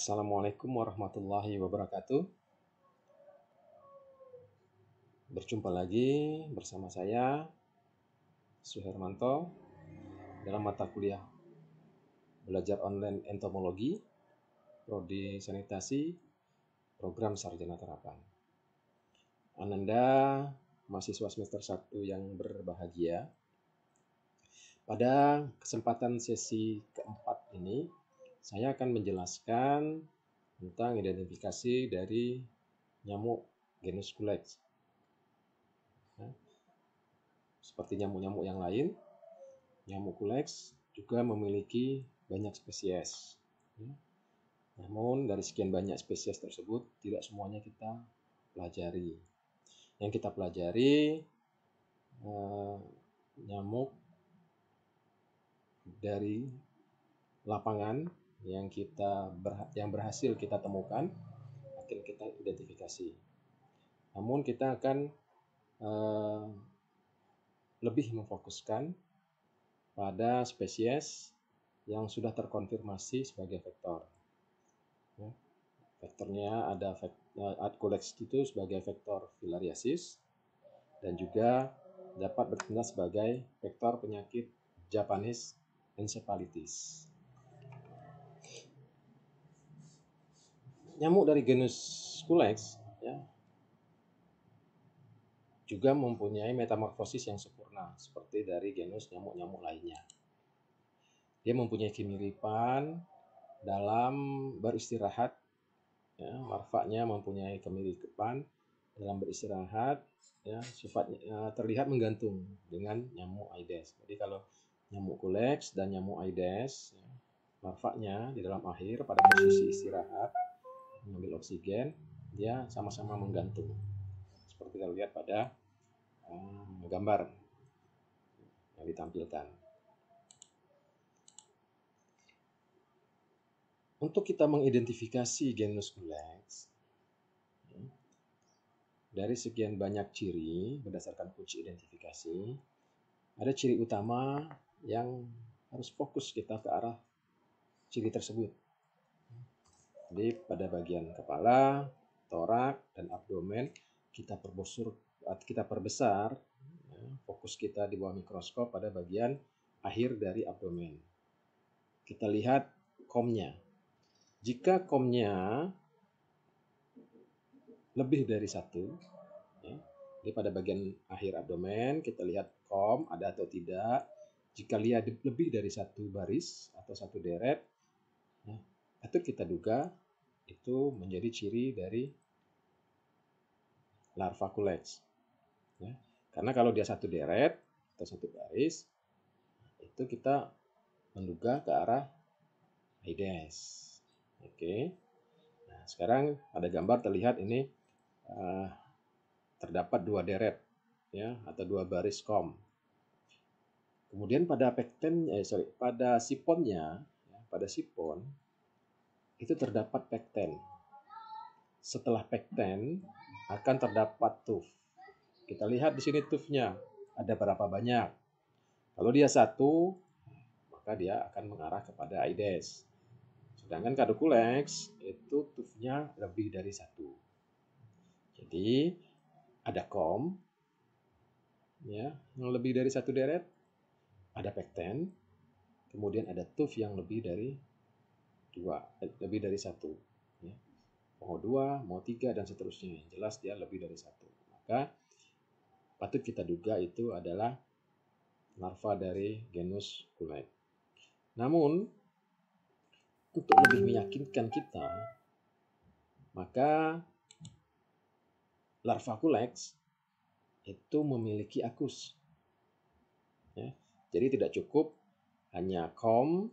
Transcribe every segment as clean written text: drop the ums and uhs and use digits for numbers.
Assalamualaikum warahmatullahi wabarakatuh. Berjumpa lagi bersama saya, Suhermanto, dalam mata kuliah belajar online entomologi, prodi sanitasi, program sarjana terapan. Ananda, mahasiswa semester 1 yang berbahagia. Pada kesempatan sesi keempat ini, saya akan menjelaskan tentang identifikasi dari nyamuk genus Culex. Seperti nyamuk-nyamuk yang lain, nyamuk Culex juga memiliki banyak spesies. Namun dari sekian banyak spesies tersebut, tidak semuanya kita pelajari. Yang kita pelajari nyamuk dari lapangan yang berhasil kita temukan, akan kita identifikasi. Namun kita akan lebih memfokuskan pada spesies yang sudah terkonfirmasi sebagai vektor. Vektornya ada Culex itu sebagai vektor filariasis dan juga dapat bertindak sebagai vektor penyakit Japanese encephalitis. Nyamuk dari genus Culex juga mempunyai metamorfosis yang sempurna seperti dari genus nyamuk-nyamuk lainnya. Dia mempunyai kemiripan dalam beristirahat, larvanya mempunyai kemiripan dalam beristirahat, sifatnya terlihat menggantung dengan nyamuk Aedes. Jadi kalau nyamuk Culex dan nyamuk Aedes, larvanya di dalam akhir pada posisi istirahat mengambil oksigen, dia sama-sama menggantung. Seperti kita lihat pada gambar yang ditampilkan. Untuk kita mengidentifikasi genus Culex, dari sekian banyak ciri berdasarkan kunci identifikasi, ada ciri utama yang harus fokus kita ke arah ciri tersebut. Jadi pada bagian kepala, torak, dan abdomen kita perbesar, fokus kita di bawah mikroskop pada bagian akhir dari abdomen. Kita lihat komnya. Jika komnya lebih dari satu, jadi pada bagian akhir abdomen kita lihat kom ada atau tidak. Jika lihat lebih dari satu baris atau satu deret, patut kita duga itu menjadi ciri dari larva Culex. Karena kalau dia satu deret atau satu baris, itu kita menduga ke arah Aedes. Oke. Nah, sekarang pada gambar terlihat ini terdapat dua deret, atau dua baris kom. Kemudian pada pada siponnya, pada sipon itu terdapat pekten. Setelah pekten akan terdapat tuf. Kita lihat di sini tufnya ada berapa banyak. Kalau dia satu, maka dia akan mengarah kepada Aedes. Sedangkan kado Culex itu tufnya lebih dari satu. Jadi ada kom, yang lebih dari satu deret, ada pekten, kemudian ada tuf yang lebih dari satu. Mau 2, mau 3, dan seterusnya. Jelas dia lebih dari satu. Maka patut kita duga itu adalah larva dari genus Culex. Namun untuk lebih meyakinkan kita, maka larva Culex itu memiliki akus. Jadi tidak cukup hanya kom,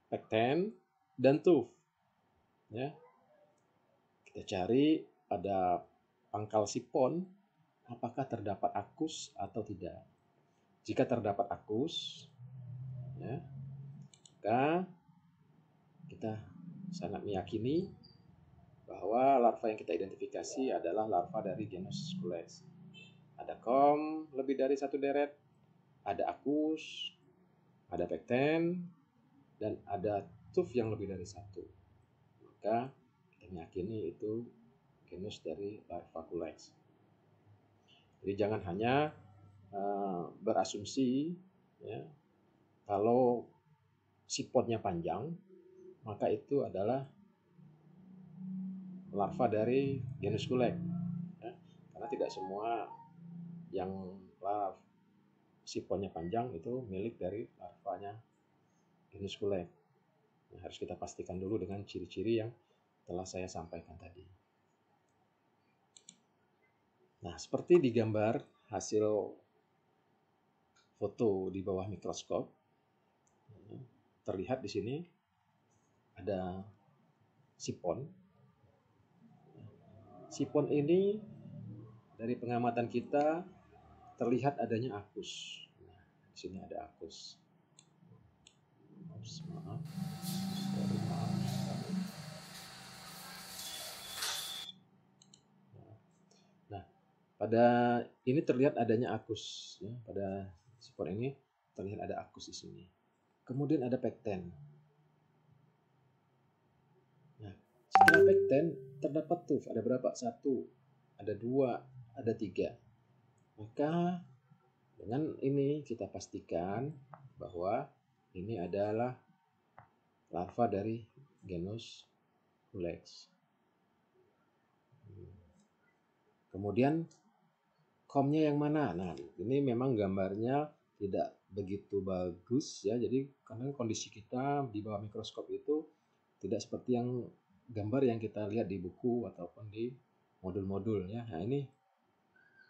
pekten, dan tuf. Kita cari pada pangkal sipon apakah terdapat akus atau tidak. Jika terdapat akus, maka kita sangat meyakini bahwa larva yang kita identifikasi adalah larva dari genus Culex. Ada kom lebih dari satu deret, ada akus, ada pekten, dan ada tuf yang lebih dari satu. maka kita meyakini itu genus dari larva Culex. Jadi jangan hanya berasumsi ya, kalau siponnya panjang maka itu adalah larva dari genus Culex ya. Karena tidak semua yang siponnya panjang itu milik dari larvanya genus Culex. Nah, harus kita pastikan dulu dengan ciri-ciri yang telah saya sampaikan tadi. Nah, seperti di gambar hasil foto di bawah mikroskop, terlihat di sini ada sipon. Sipon ini dari pengamatan kita terlihat adanya akus. Nah, di sini ada akus. Maaf. Nah, pada ini terlihat adanya akus. Ya, pada sipon ini terlihat ada akus di sini. Kemudian ada pekten. Nah, setelah pekten terdapat tuf. Ada berapa? 1, ada 2, ada 3. Maka dengan ini kita pastikan bahwa ini adalah larva dari genus Culex. Kemudian komnya yang mana? Nah, ini memang gambarnya tidak begitu bagus ya. Jadi karena kondisi kita di bawah mikroskop itu tidak seperti yang gambar yang kita lihat di buku ataupun di modul-modul ya. Nah, ini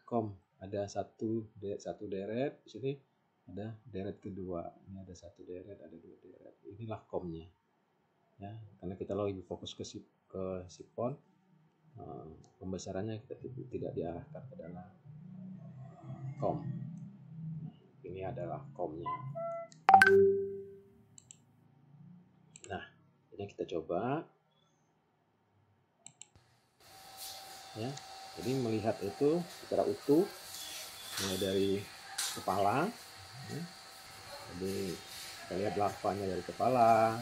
kom ada satu deret, di sini ada deret kedua, ini ada 1 deret, ada 2 deret. Inilah komnya ya, karena kita lebih fokus ke sipon, pembesarannya kita tidak diarahkan ke dalam kom. Ini adalah komnya. Nah, ini kita coba ya. Jadi melihat itu secara utuh, mulai dari kepala ya. Jadi kita lihat larvanya dari kepala,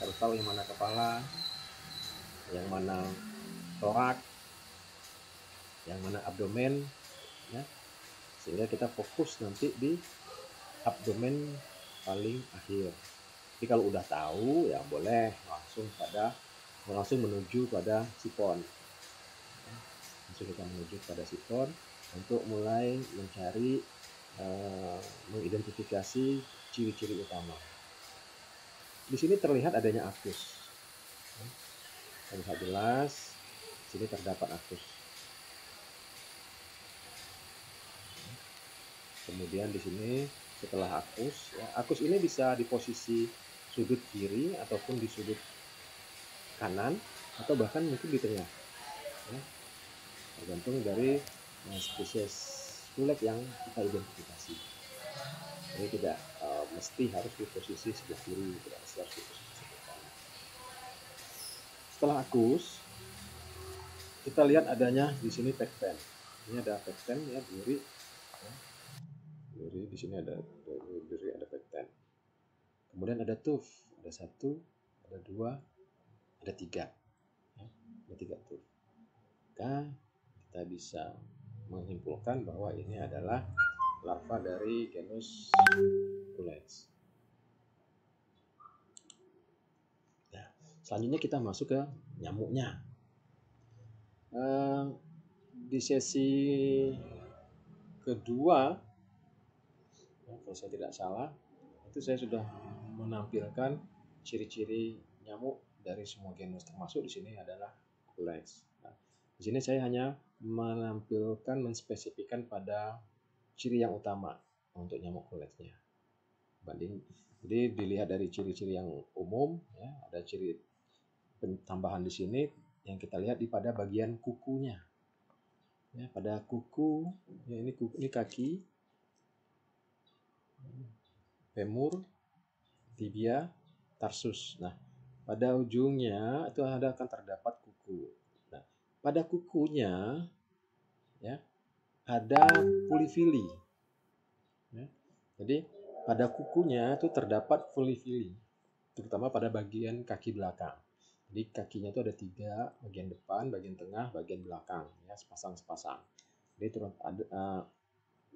harus tahu yang mana kepala, yang mana torak, yang mana abdomen ya. Sehingga kita fokus nanti di abdomen paling akhir. Jadi kalau udah tahu ya boleh langsung menuju pada sipon. Langsung kita menuju pada sipon untuk mulai mencari mengidentifikasi ciri-ciri utama. Di sini terlihat adanya akus. Terlihat jelas, di sini terdapat akus. Kemudian di sini setelah akus, ya, akus ini bisa di posisi sudut kiri ataupun di sudut kanan atau bahkan mungkin di tengah. Ya. Tergantung dari spesies Culex yang kita identifikasi. Jadi tidak mesti harus di posisi sebelah kiri, tidak mesti harus di posisi sebelah kanan. Setelah akus, kita lihat adanya di sini pekten. Ini ada pekten ya, duri. Duri di sini ada duri, ada pekten. Kemudian ada tuf, ada 1, ada 2, ada 3. Ya, ada 3 tuf. Maka kita bisa menyimpulkan bahwa ini adalah larva dari genus Culex. Nah, selanjutnya kita masuk ke nyamuknya. Di sesi kedua, ya, kalau saya tidak salah, itu saya sudah menampilkan ciri-ciri nyamuk dari semua genus, termasuk di sini adalah Culex. Nah, di sini saya hanya menspesifikkan pada ciri yang utama untuk nyamuk Culexnya. Jadi dilihat dari ciri-ciri yang umum, ya, ada ciri tambahan di sini yang kita lihat pada bagian kukunya. Ya, pada kuku, ya, ini kaki, femur, tibia, tarsus. Nah, pada ujungnya itu akan terdapat kuku. Nah, pada kukunya ya ada polifili. Ya. Jadi pada kukunya itu terdapat polifili, terutama pada bagian kaki belakang. Jadi kakinya itu ada 3, bagian depan, bagian tengah, bagian belakang, ya, sepasang-sepasang. Jadi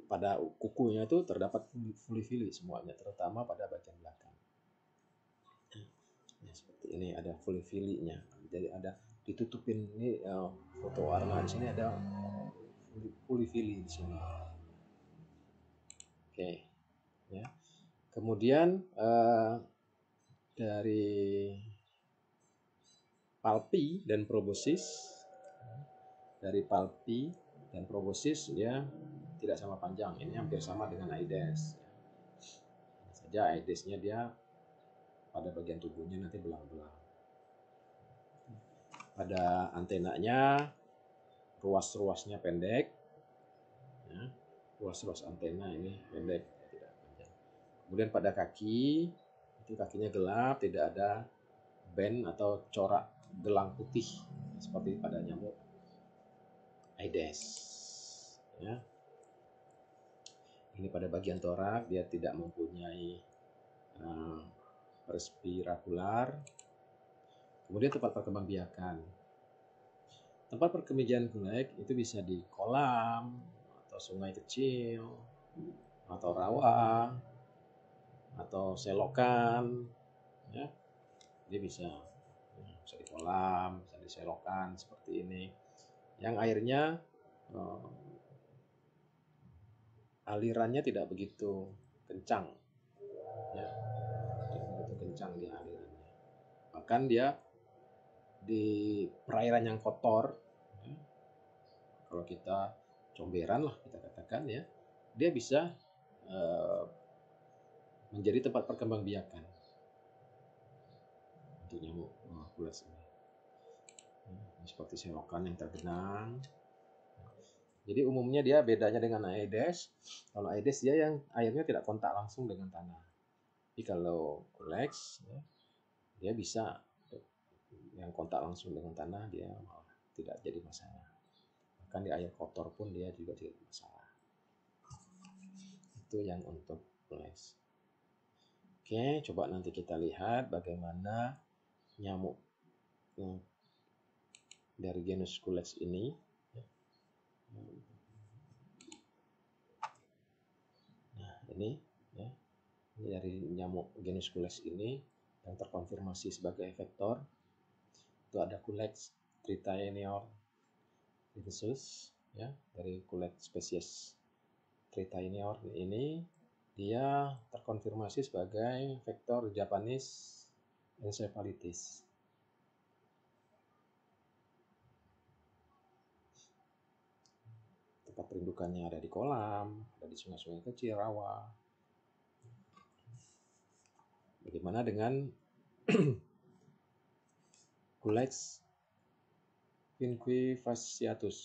pada kukunya itu terdapat fili-fili semuanya, terutama pada bagian belakang. Ya, seperti ini ada fili-filinya. Jadi ada ditutupin ini foto warna di sini ada fili-fili di sini. Oke, ya. Kemudian dari palpi dan proboscis, ya tidak sama panjang. Ini hampir sama dengan aedes. Hanya saja aedesnya dia pada bagian tubuhnya nanti belang-belang. Pada antenanya ruas-ruasnya pendek, ya. Ruas-ruas antena ini pendek, tidak panjang. Kemudian pada kaki itu kakinya gelap, tidak ada band atau corak gelang putih seperti pada nyamuk Aedes. Ya. Ini pada bagian torak dia tidak mempunyai respirakular. Kemudian tempat perkembangbiakan. Tempat perkembangbiakan kulek itu bisa di kolam atau sungai kecil atau rawa atau selokan, ya. Dia bisa di kolam, bisa di selokan seperti ini. Yang airnya alirannya tidak begitu kencang, ya, tidak begitu kencang dia alirannya. Bahkan dia di perairan yang kotor, ya, kalau kita comberan lah kita katakan, ya, dia bisa menjadi tempat perkembangbiakan untuk nyamuk Culex ini. Seperti selokan yang tergenang. Jadi umumnya dia bedanya dengan Aedes. Kalau Aedes dia yang airnya tidak kontak langsung dengan tanah. Jadi kalau Culex, ya, dia bisa yang kontak langsung dengan tanah, dia malah tidak jadi masalah. Bahkan di air kotor pun dia juga tidak masalah. Itu yang untuk Culex. Oke, coba nanti kita lihat bagaimana nyamuk dari genus Culex ini. Nah, ini, ya, ini dari nyamuk genus Culex ini yang terkonfirmasi sebagai vektor. Itu ada Culex Tritaenior rhesus, ya, dari Culex spesies Tritaenior ini dia terkonfirmasi sebagai vektor Japanese encephalitis. Tempat perindukannya ada di kolam, ada di sungai-sungai kecil, rawa. Bagaimana dengan Culex quinquefasciatus?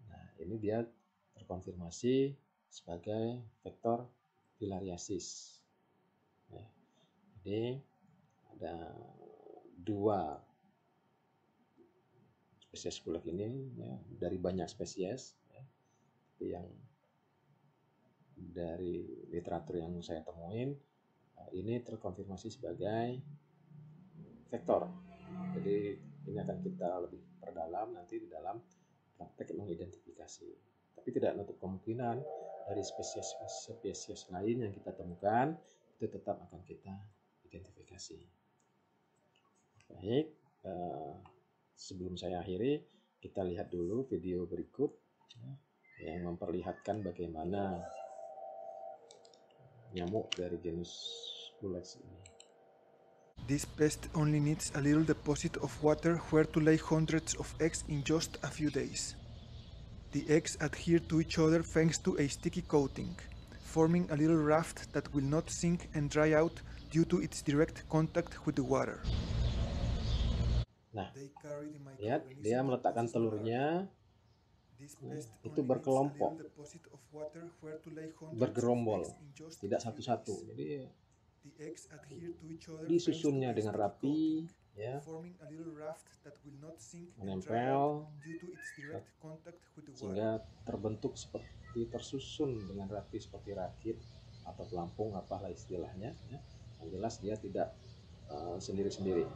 Nah, ini dia terkonfirmasi sebagai vektor filariasis. Ya. Jadi ada 2 spesies Culex ini, ya, dari banyak spesies, ya, yang dari literatur yang saya temuin ini terkonfirmasi sebagai vektor. Jadi ini akan kita lebih perdalam nanti di dalam praktek mengidentifikasi. Tapi tidak menutup kemungkinan dari spesies lain yang kita temukan itu tetap akan kita identifikasi. Baik, sebelum saya akhiri, kita lihat dulu video berikut, ya, yang memperlihatkan bagaimana nyamuk dari genus Culex ini. This pest only needs a little deposit of water where to lay hundreds of eggs in just a few days. The eggs adhere to each other thanks to a sticky coating, forming a little raft that will not sink and dry out due to its direct contact with the water. Nah, lihat dia meletakkan telurnya itu berkelompok, bergerombol, tidak satu-satu. Jadi disusunnya dengan rapi, ya, menempel, sehingga terbentuk seperti tersusun dengan rapi seperti rakit atau pelampung, apalah istilahnya, ya. Yang jelas dia tidak sendiri-sendiri.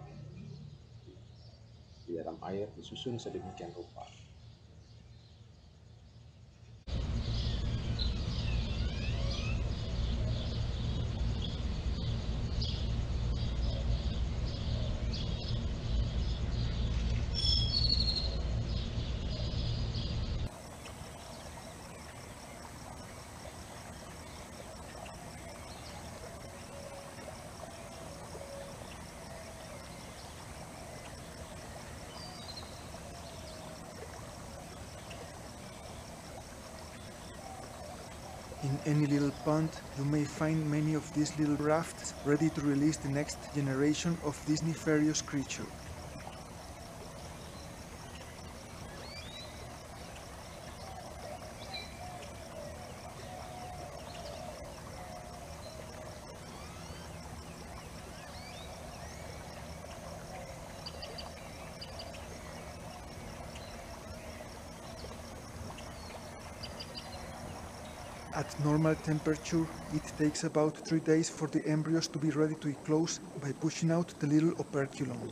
di dalam air disusun sedemikian rupa. In any little pond, you may find many of these little rafts ready to release the next generation of this nefarious creature. At normal temperature, it takes about 3 days for the embryos to be ready to eclose by pushing out the little operculum.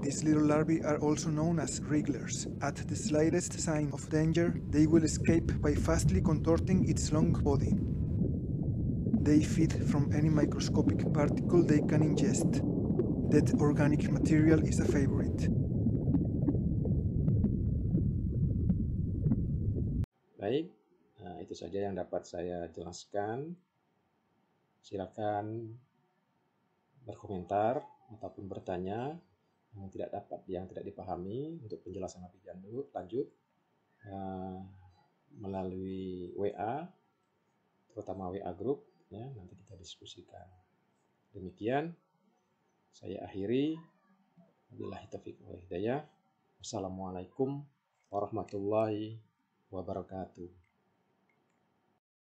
These little larvae are also known as wrigglers. At the slightest sign of danger, they will escape by fastly contorting its long body. They feed from any microscopic particle they can ingest. Dead organic material is a favorite. Baik, itu saja yang dapat saya jelaskan. Silakan berkomentar ataupun bertanya yang tidak dipahami untuk penjelasan lebih lanjut melalui WA, terutama WA Group, ya, nanti kita diskusikan. Demikian saya akhiri. Wabillahi taufiq wal hidayah. Wassalamualaikum warahmatullahi wabarakatuh.